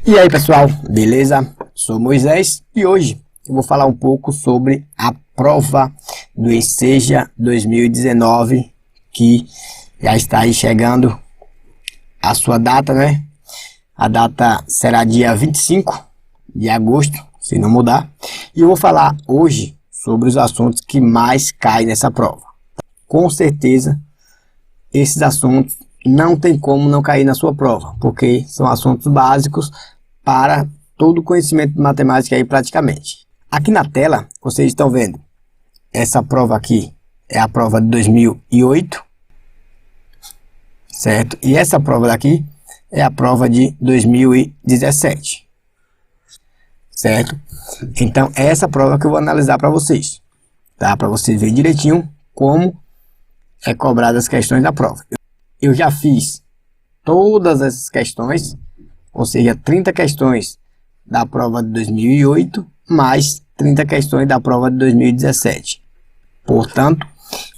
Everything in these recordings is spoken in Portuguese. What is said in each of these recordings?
E aí pessoal, beleza? Sou Moisés e hoje eu vou falar um pouco sobre a prova do Enseja 2019, que já está aí chegando a sua data, né? A data será dia 25 de agosto, se não mudar. E eu vou falar hoje sobre os assuntos que mais caem nessa prova. Com certeza, esses assuntos não tem como não cair na sua prova, porque são assuntos básicos para todo o conhecimento de matemática aí praticamente. Aqui na tela, vocês estão vendo, essa prova aqui é a prova de 2008, certo? E essa prova daqui é a prova de 2017, certo? Então, é essa prova que eu vou analisar para vocês, tá? Para vocês verem direitinho como é cobrada as questões da prova. Eu já fiz todas essas questões, ou seja, 30 questões da prova de 2008, mais 30 questões da prova de 2017. Portanto,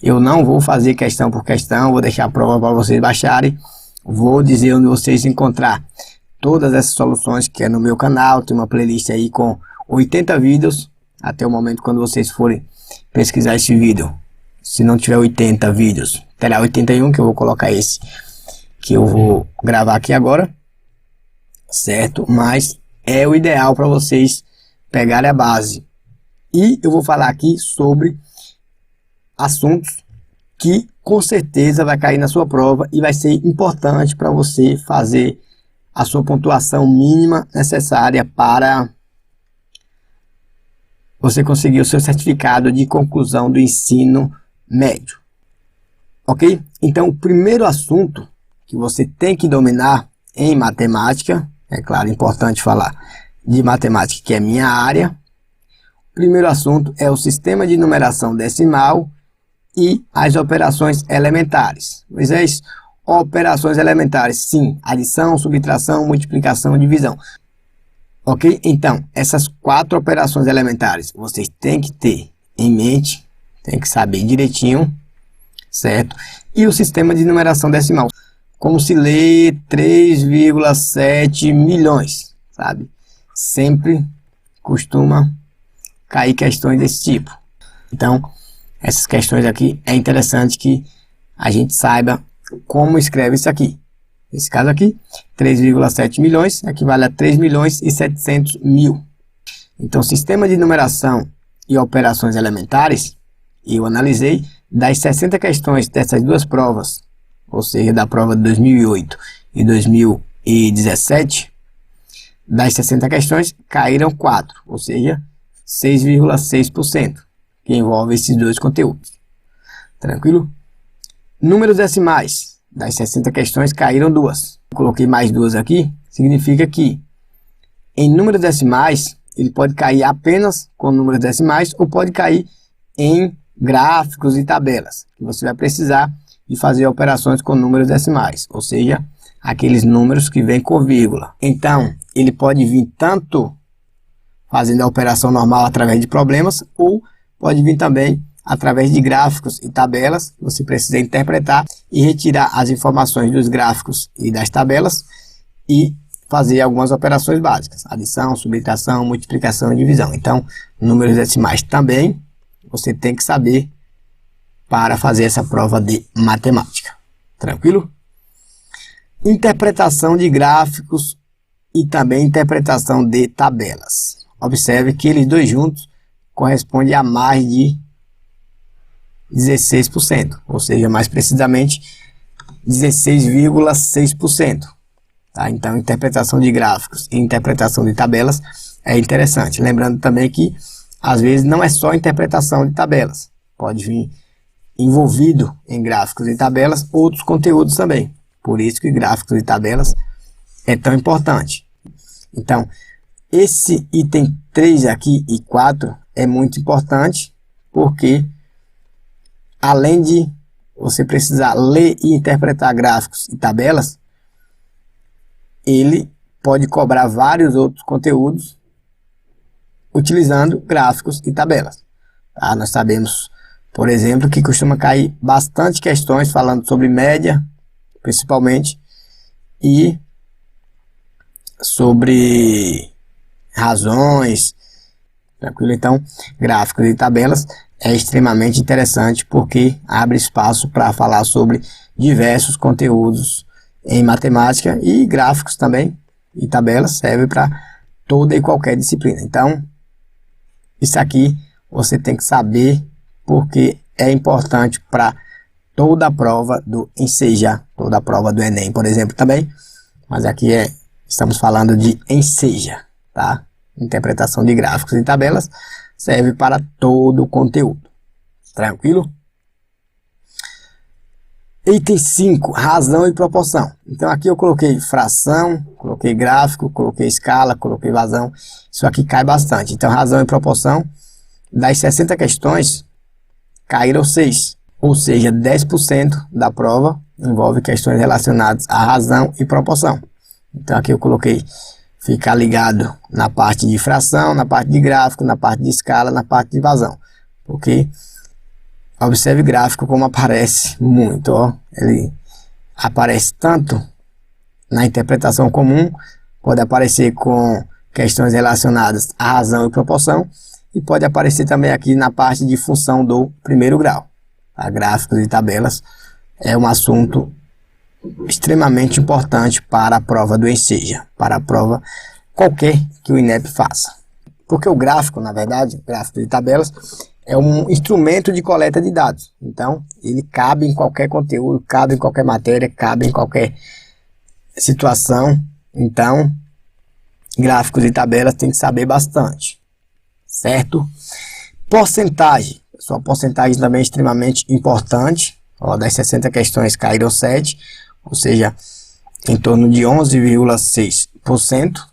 eu não vou fazer questão por questão, vou deixar a prova para vocês baixarem. Vou dizer onde vocês encontrar todas essas soluções que é no meu canal. Tem uma playlist aí com 80 vídeos, até o momento quando vocês forem pesquisar esse vídeo. Se não tiver 80 vídeos, terá 81, que eu vou colocar esse que eu vou gravar aqui agora, certo? Mas é o ideal para vocês pegarem a base. E eu vou falar aqui sobre assuntos que com certeza vai cair na sua prova e vai ser importante para você fazer a sua pontuação mínima necessária para você conseguir o seu certificado de conclusão do ensino médio. Ok? Então, o primeiro assunto que você tem que dominar em matemática, é claro, importante falar de matemática, que é minha área. O primeiro assunto é o sistema de numeração decimal e as operações elementares. Moisés, operações elementares, sim, adição, subtração, multiplicação, divisão. Ok? Então, essas 4 operações elementares vocês têm que ter em mente, tem que saber direitinho, certo? E o sistema de numeração decimal, como se lê 3,7 milhões, sabe? Sempre costuma cair questões desse tipo. Então, essas questões aqui é interessante que a gente saiba como escreve isso aqui. Nesse caso aqui, 3,7 milhões equivale a 3 milhões e 700 mil. Então, sistema de numeração e operações elementares, eu analisei das 60 questões dessas duas provas, ou seja, da prova de 2008 e 2017, das 60 questões caíram 4, ou seja, 6,6%, que envolve esses dois conteúdos. Tranquilo? Números decimais, das 60 questões caíram 2. Coloquei mais 2 aqui, significa que em números decimais, ele pode cair apenas com números decimais ou pode cair em gráficos e tabelas, que você vai precisar de fazer operações com números decimais, ou seja, aqueles números que vêm com vírgula. Então, ele pode vir tanto fazendo a operação normal através de problemas, ou pode vir também através de gráficos e tabelas. Você precisa interpretar e retirar as informações dos gráficos e das tabelas e fazer algumas operações básicas, adição, subtração, multiplicação e divisão. Então, números decimais também você tem que saber para fazer essa prova de matemática. Tranquilo? Interpretação de gráficos e também interpretação de tabelas. Observe que eles dois juntos correspondem a mais de 16%, ou seja, mais precisamente 16,6%. Tá? Então, interpretação de gráficos e interpretação de tabelas é interessante. Lembrando também que às vezes não é só interpretação de tabelas, pode vir envolvido em gráficos e tabelas outros conteúdos também. Por isso que gráficos e tabelas é tão importante. Então, esse item 3 aqui e 4 é muito importante, porque além de você precisar ler e interpretar gráficos e tabelas, ele pode cobrar vários outros conteúdos utilizando gráficos e tabelas. Tá? Nós sabemos, por exemplo, que costuma cair bastante questões falando sobre média, principalmente, e sobre razões, tranquilo? Então, gráficos e tabelas é extremamente interessante porque abre espaço para falar sobre diversos conteúdos em matemática, e gráficos também e tabelas serve para toda e qualquer disciplina. Então, isso aqui você tem que saber porque é importante para toda a prova do Enseja, toda a prova do Enem, por exemplo, também. Mas aqui estamos falando de Enseja, tá? Interpretação de gráficos e tabelas serve para todo o conteúdo. Tranquilo? Item 5, razão e proporção. Então aqui eu coloquei fração, coloquei gráfico, coloquei escala, coloquei vazão. Isso aqui cai bastante. Então razão e proporção, das 60 questões, caíram 6. Ou seja, 10% da prova envolve questões relacionadas à razão e proporção. Então aqui eu coloquei ficar ligado na parte de fração, na parte de gráfico, na parte de escala, na parte de vazão. Porque observe gráfico como aparece muito, ó. Ele aparece tanto na interpretação comum, pode aparecer com questões relacionadas à razão e proporção, e pode aparecer também aqui na parte de função do primeiro grau. Tá? Gráficos e tabelas é um assunto extremamente importante para a prova do Enseja, para a prova qualquer que o INEP faça. Porque o gráfico, na verdade, gráfico de tabelas, é um instrumento de coleta de dados. Então, ele cabe em qualquer conteúdo, cabe em qualquer matéria, cabe em qualquer situação. Então, gráficos e tabelas tem que saber bastante, certo? Porcentagem. Sua porcentagem também é extremamente importante. Ó, das 60 questões caíram 7, ou seja, em torno de 11,6%.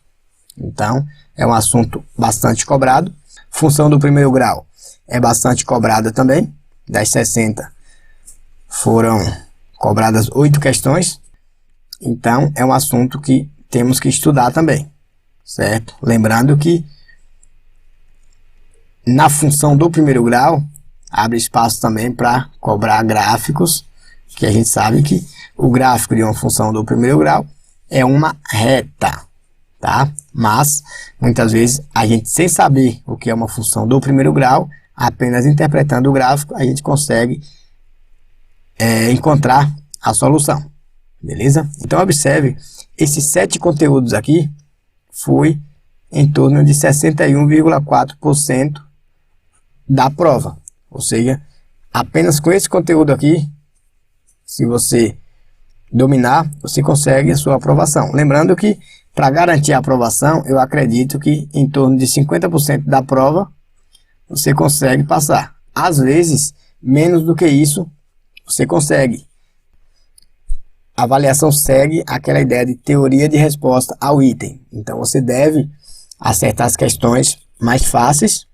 Então, é um assunto bastante cobrado. Função do primeiro grau é bastante cobrada também. Das 60 foram cobradas 8 questões. Então, é um assunto que temos que estudar também, certo? Lembrando que na função do primeiro grau, abre espaço também para cobrar gráficos, que a gente sabe que o gráfico de uma função do primeiro grau é uma reta, tá? Mas, muitas vezes, a gente sem saber o que é uma função do primeiro grau, apenas interpretando o gráfico, a gente consegue encontrar a solução, beleza? Então, observe, esses 7 conteúdos aqui foi em torno de 61,4% da prova. Ou seja, apenas com esse conteúdo aqui, se você dominar, você consegue a sua aprovação. Lembrando que, para garantir a aprovação, eu acredito que em torno de 50% da prova, você consegue passar. Às vezes, menos do que isso, você consegue. A avaliação segue aquela ideia de teoria de resposta ao item. Então, você deve acertar as questões mais fáceis,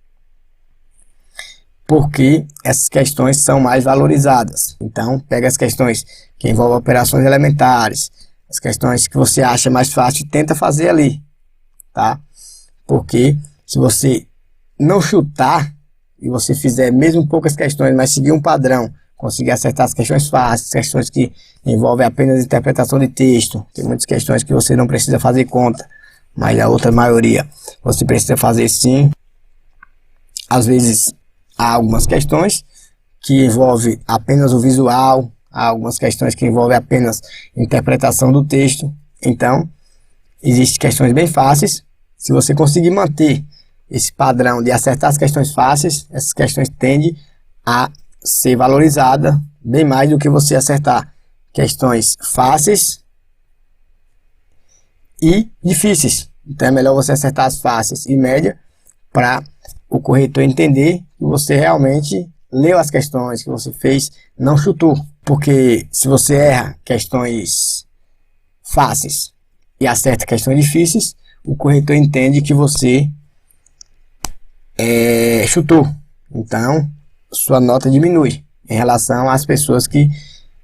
porque essas questões são mais valorizadas. Então, pega as questões que envolvem operações elementares, as questões que você acha mais fácil, tenta fazer ali, tá? Porque se você não chutar e você fizer mesmo poucas questões, mas seguir um padrão, conseguir acertar as questões fáceis, questões que envolvem apenas interpretação de texto, tem muitas questões que você não precisa fazer conta, mas a outra maioria você precisa fazer sim. Às vezes há algumas questões que envolvem apenas o visual, há algumas questões que envolvem apenas interpretação do texto. Então, existem questões bem fáceis. Se você conseguir manter esse padrão de acertar as questões fáceis, essas questões tendem a ser valorizadas bem mais do que você acertar questões fáceis e difíceis. Então, é melhor você acertar as fáceis e média para o corretor entender que você realmente leu as questões, que você fez, não chutou. Porque se você erra questões fáceis e acerta questões difíceis, o corretor entende que você chutou. Então, sua nota diminui em relação às pessoas que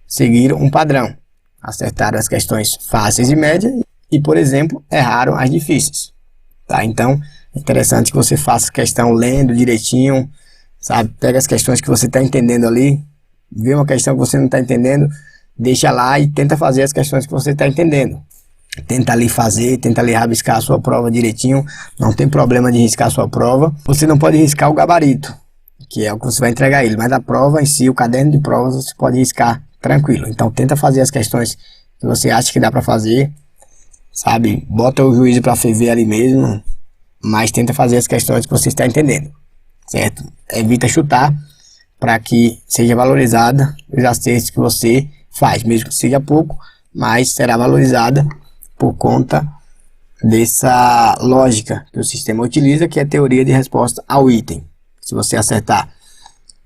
seguiram um padrão. Acertaram as questões fáceis e médias e, por exemplo, erraram as difíceis. Tá? Então, é interessante que você faça a questão lendo direitinho, sabe? Pega as questões que você está entendendo ali, vê uma questão que você não está entendendo, deixa lá e tenta fazer as questões que você está entendendo. tenta ali fazer, tenta ali rabiscar a sua prova direitinho, não tem problema de riscar a sua prova. Você não pode riscar o gabarito, que é o que você vai entregar ele, mas a prova em si, o caderno de provas, você pode riscar tranquilo. Então tenta fazer as questões que você acha que dá para fazer, sabe? Bota o juízo para ferver ali mesmo, mas tenta fazer as questões que você está entendendo, certo? Evita chutar para que seja valorizada os acertos que você faz, mesmo que seja pouco, mas será valorizada por conta dessa lógica que o sistema utiliza, que é a teoria de resposta ao item. Se você acertar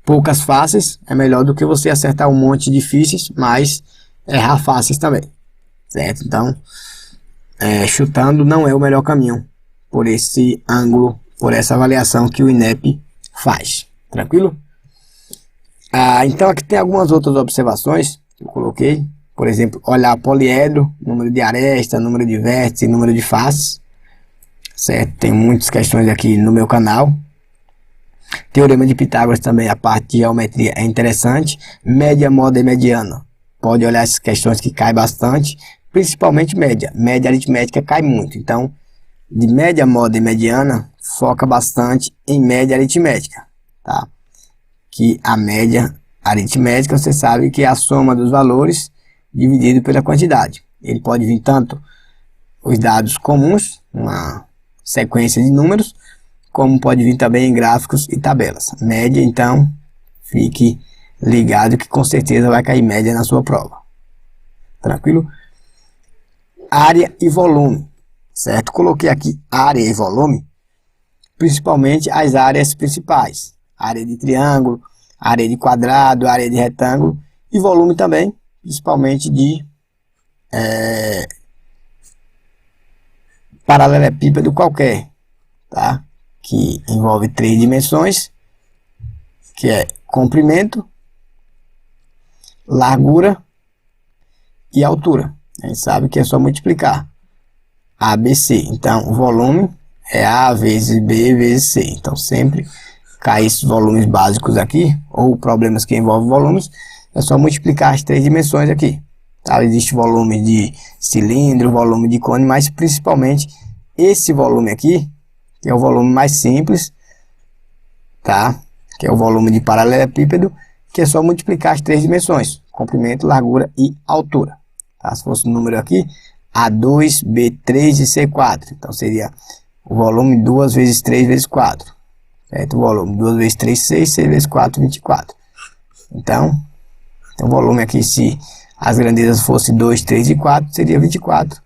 poucas fáceis, é melhor do que você acertar um monte de difíceis, mas errar fáceis também, certo? Então, chutando não é o melhor caminho por esse ângulo, por essa avaliação que o INEP faz, tranquilo? Então aqui tem algumas outras observações que eu coloquei. Por exemplo, olhar poliedro, número de aresta, número de vértices, número de faces, certo? Tem muitas questões aqui no meu canal. Teorema de Pitágoras também, a parte de geometria é interessante. Média, moda e mediana. Pode olhar essas questões que cai bastante, principalmente média. Média aritmética cai muito. Então, de média, moda e mediana, foca bastante em média aritmética, tá? Que a média aritmética, você sabe que é a soma dos valores dividido pela quantidade. Ele pode vir tanto os dados comuns, uma sequência de números, como pode vir também em gráficos e tabelas. Média, então, fique ligado que com certeza vai cair média na sua prova. Tranquilo? Área e volume, certo? Coloquei aqui área e volume, principalmente as áreas principais. Área de triângulo, área de quadrado, área de retângulo e volume também, principalmente de paralelepípedo qualquer, tá? Que envolve 3 dimensões, que é comprimento, largura e altura. A gente sabe que é só multiplicar ABC. Então o volume é A vezes B vezes C. Então sempre cai esses volumes básicos aqui, ou problemas que envolvem volumes, é só multiplicar as 3 dimensões aqui, tá? Existe volume de cilindro, volume de cone, mas principalmente esse volume aqui, que é o volume mais simples, tá? Que é o volume de paralelepípedo, que é só multiplicar as 3 dimensões, comprimento, largura e altura, tá? Se fosse o número aqui, A2, B3 e C4, então seria o volume 2 vezes 3 vezes 4, certo? O volume 2 vezes 3, 6, 6 vezes 4, 24. Então, o volume aqui, se as grandezas fossem 2, 3 e 4, seria 24.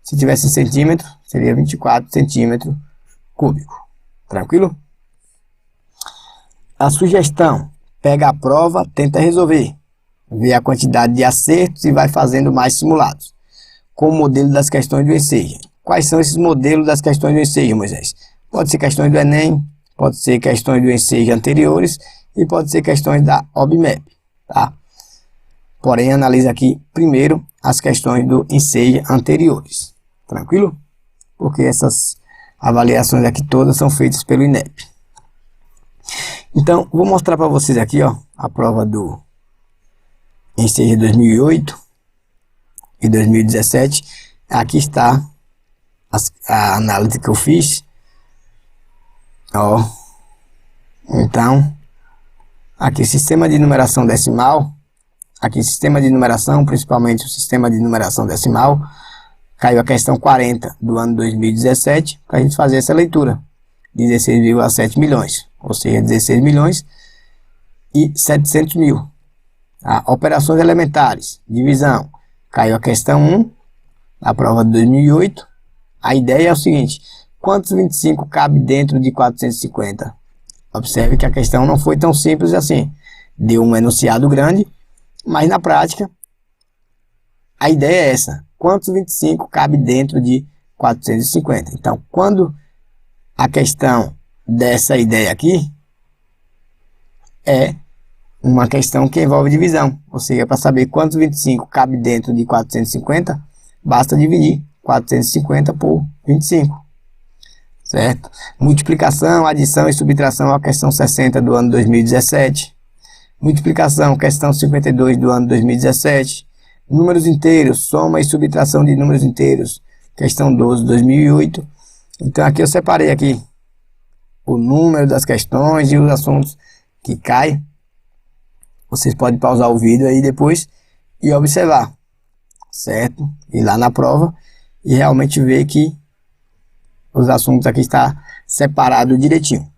Se tivesse centímetro, seria 24 centímetros cúbicos. Tranquilo? A sugestão: pega a prova, tenta resolver. Vê a quantidade de acertos e vai fazendo mais simulados, com o modelo das questões do ensejo. Quais são esses modelos das questões do ensejo, Moisés? Pode ser questões do Enem, pode ser questões do ensejo anteriores e pode ser questões da OBMEP, tá? Porém, analisa aqui primeiro as questões do ensejo anteriores. Tranquilo? Porque essas avaliações aqui todas são feitas pelo INEP. Então, vou mostrar para vocês aqui, ó, a prova do ensejo 2008 e 2017. Aqui está a análise que eu fiz. Ó. Então, aqui sistema de numeração decimal. Aqui sistema de numeração, principalmente o sistema de numeração decimal. Caiu a questão 40 do ano 2017 para a gente fazer essa leitura. 16,7 milhões, ou seja, 16 milhões e 700 mil. Operações elementares, divisão. Caiu a questão 1, a prova de 2008. A ideia é o seguinte: quantos 25 cabe dentro de 450? Observe que a questão não foi tão simples assim. Deu um enunciado grande, mas na prática, a ideia é essa. Quantos 25 cabe dentro de 450? Então, quando a questão dessa ideia aqui é uma questão que envolve divisão. Ou seja, para saber quantos 25 cabe dentro de 450, basta dividir 450 por 25. Certo? Multiplicação, adição e subtração, a questão 60 do ano 2017. Multiplicação, questão 52 do ano 2017. números inteiros, soma e subtração de números inteiros, questão 12, 2008. Então aqui eu separei aqui o número das questões e os assuntos que caem. Vocês podem pausar o vídeo aí depois e observar, certo? Ir lá na prova e realmente ver que os assuntos aqui está separado direitinho.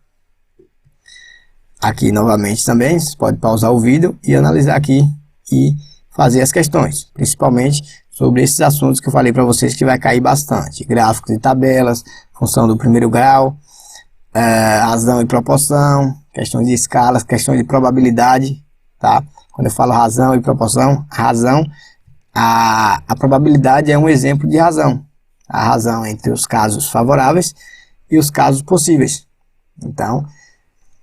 Aqui novamente também, vocês podem pausar o vídeo e analisar aqui e fazer as questões, principalmente sobre esses assuntos que eu falei para vocês que vai cair bastante. Gráficos e tabelas, função do primeiro grau, razão e proporção, questões de escalas, questões de probabilidade, tá? Quando eu falo razão e proporção, a probabilidade é um exemplo de razão. A razão entre os casos favoráveis e os casos possíveis. Então,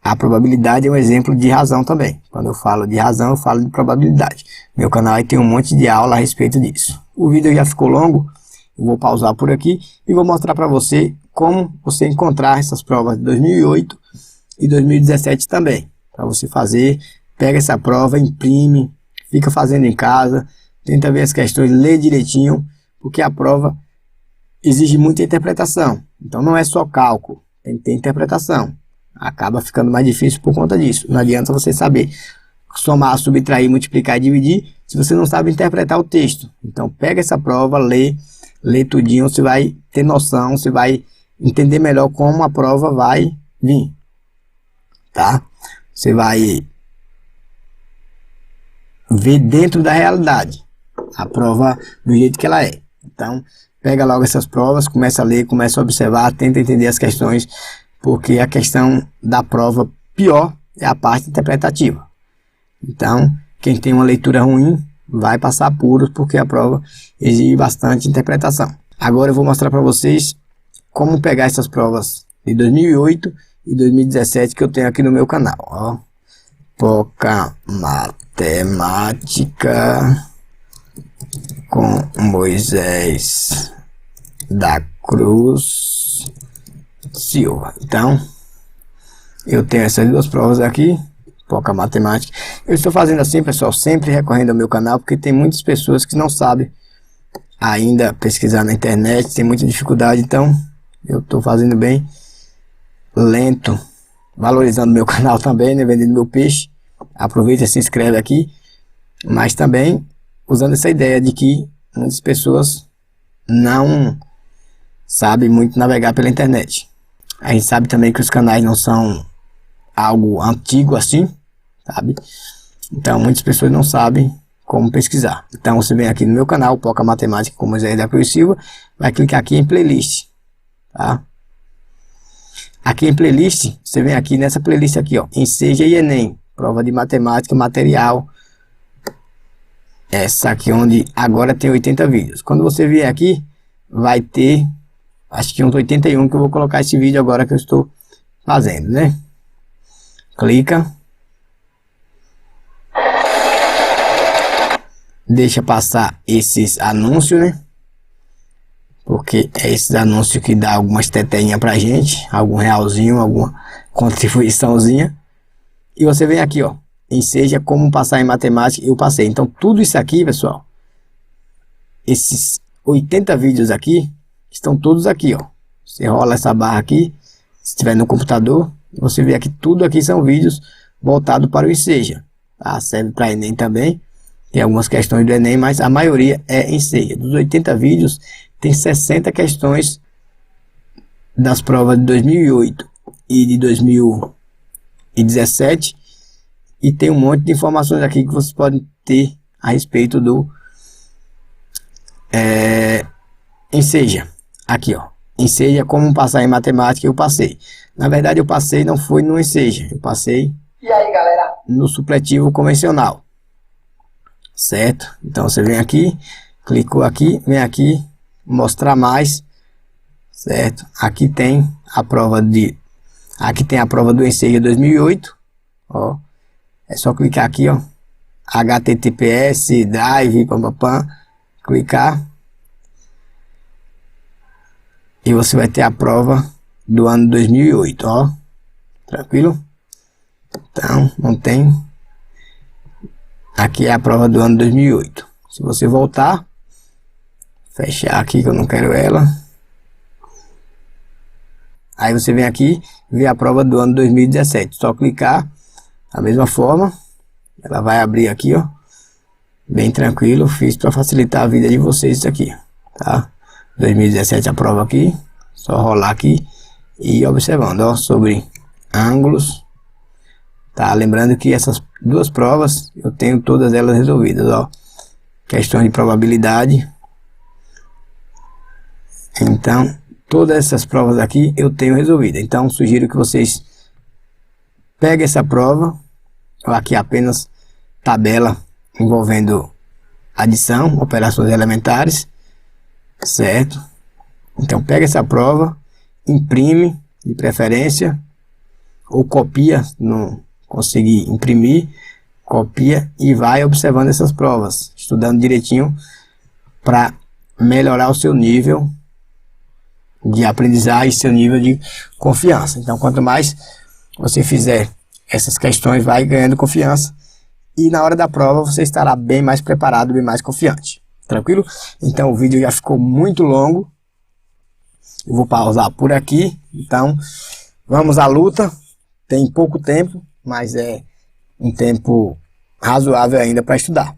a probabilidade é um exemplo de razão também. Quando eu falo de razão, eu falo de probabilidade. Meu canal aí tem um monte de aula a respeito disso. O vídeo já ficou longo, eu vou pausar por aqui e vou mostrar para você como você encontrar essas provas de 2008 e 2017 também. Para você fazer, pega essa prova, imprime, fica fazendo em casa, tenta ver as questões, lê direitinho, porque a prova exige muita interpretação. Então não é só cálculo, tem que ter interpretação. Acaba ficando mais difícil por conta disso. Não adianta você saber somar, subtrair, multiplicar e dividir se você não sabe interpretar o texto. Então pega essa prova, lê tudinho, você vai ter noção, você vai entender melhor como a prova vai vir, tá? Você vai ver dentro da realidade a prova do jeito que ela é. Então pega logo essas provas, começa a ler, começa a observar, tenta entender as questões, porque a questão da prova pior é a parte interpretativa. Então, quem tem uma leitura ruim vai passar apuros, porque a prova exige bastante interpretação. Agora eu vou mostrar para vocês como pegar essas provas de 2008 e 2017 que eu tenho aqui no meu canal. Ó. Poca Matemática com Moisés da Cruz Silva. Então, eu tenho essas duas provas aqui, Poca Matemática. Eu estou fazendo assim, pessoal, sempre recorrendo ao meu canal, porque tem muitas pessoas que não sabem ainda pesquisar na internet, tem muita dificuldade, então eu estou fazendo bem lento, valorizando meu canal também, né, vendendo meu peixe. Aproveita e se inscreve aqui, mas também usando essa ideia de que muitas pessoas não sabem muito navegar pela internet. A gente sabe também que os canais não são algo antigo assim, sabe? Então muitas pessoas não sabem como pesquisar. Então você vem aqui no meu canal, Poca Matemática com Moisés da Cruz Silva, vai clicar aqui em playlist, tá? Aqui em playlist, você vem aqui nessa playlist aqui, ó, Enseja e Enem, prova de matemática, material. Essa aqui onde agora tem 80 vídeos. Quando você vier aqui, vai ter acho que uns 81 que eu vou colocar esse vídeo agora que eu estou fazendo, né? Clica. Deixa passar esses anúncios, né? Porque é esses anúncios que dá algumas teteinhas pra gente, algum realzinho, alguma contribuiçãozinha. E você vem aqui, ó, Enseja como passar em matemática, eu passei. Então tudo isso aqui, pessoal, esses 80 vídeos aqui, estão todos aqui, ó. Você rola essa barra aqui, se estiver no computador, você vê aqui, tudo aqui são vídeos voltados para o Enseja, tá? Serve para Enem também, tem algumas questões do Enem, mas a maioria é Enseja. Dos 80 vídeos, tem 60 questões das provas de 2008 e de 2017, e tem um monte de informações aqui que vocês podem ter a respeito do Enseja. Aqui, ó, Enseja como passar em matemática, eu passei. Na verdade, eu passei, não foi no Enseja, eu passei no supletivo convencional, certo? Então você vem aqui, clicou aqui, vem aqui, mostrar mais, certo? Aqui tem a prova do Enseja 2008, ó, é só clicar aqui, ó, HTTPS, Drive, pam, clicar. E você vai ter a prova do ano 2008, ó. Tranquilo? Então, não tem. Aqui é a prova do ano 2008, Se você voltar, fechar aqui que eu não quero ela. Aí você vem aqui, vê a prova do ano 2017. Só clicar, da mesma forma, ela vai abrir aqui, ó. Bem tranquilo, fiz para facilitar a vida de vocês isso aqui, tá? 2017 a prova aqui, só rolar aqui e ir observando, ó, sobre ângulos, tá? Lembrando que essas duas provas eu tenho todas elas resolvidas, ó. Questão de probabilidade. Então, todas essas provas aqui eu tenho resolvida. Então, sugiro que vocês peguem essa prova, aqui apenas tabela envolvendo adição, operações elementares, certo? Então pega essa prova, imprime de preferência, ou copia, se não conseguir imprimir, copia e vai observando essas provas, estudando direitinho para melhorar o seu nível de aprendizagem e seu nível de confiança. Então quanto mais você fizer essas questões, vai ganhando confiança. E na hora da prova você estará bem mais preparado, bem mais confiante. Tranquilo? Então o vídeo já ficou muito longo. Eu vou pausar por aqui. Então vamos à luta. Tem pouco tempo, mas é um tempo razoável ainda para estudar.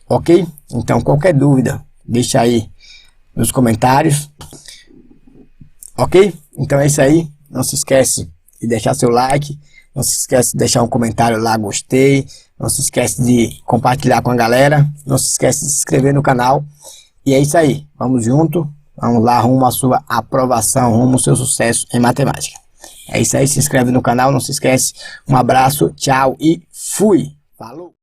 Ok? Então qualquer dúvida, deixa aí nos comentários. Ok? Então é isso aí. Não se esquece de deixar seu like. Não se esquece de deixar um comentário lá, gostei. Não se esquece de compartilhar com a galera. Não se esquece de se inscrever no canal. E é isso aí. Vamos junto. Vamos lá rumo à sua aprovação, rumo ao seu sucesso em matemática. É isso aí. Se inscreve no canal. Não se esquece. Um abraço, tchau e fui. Falou!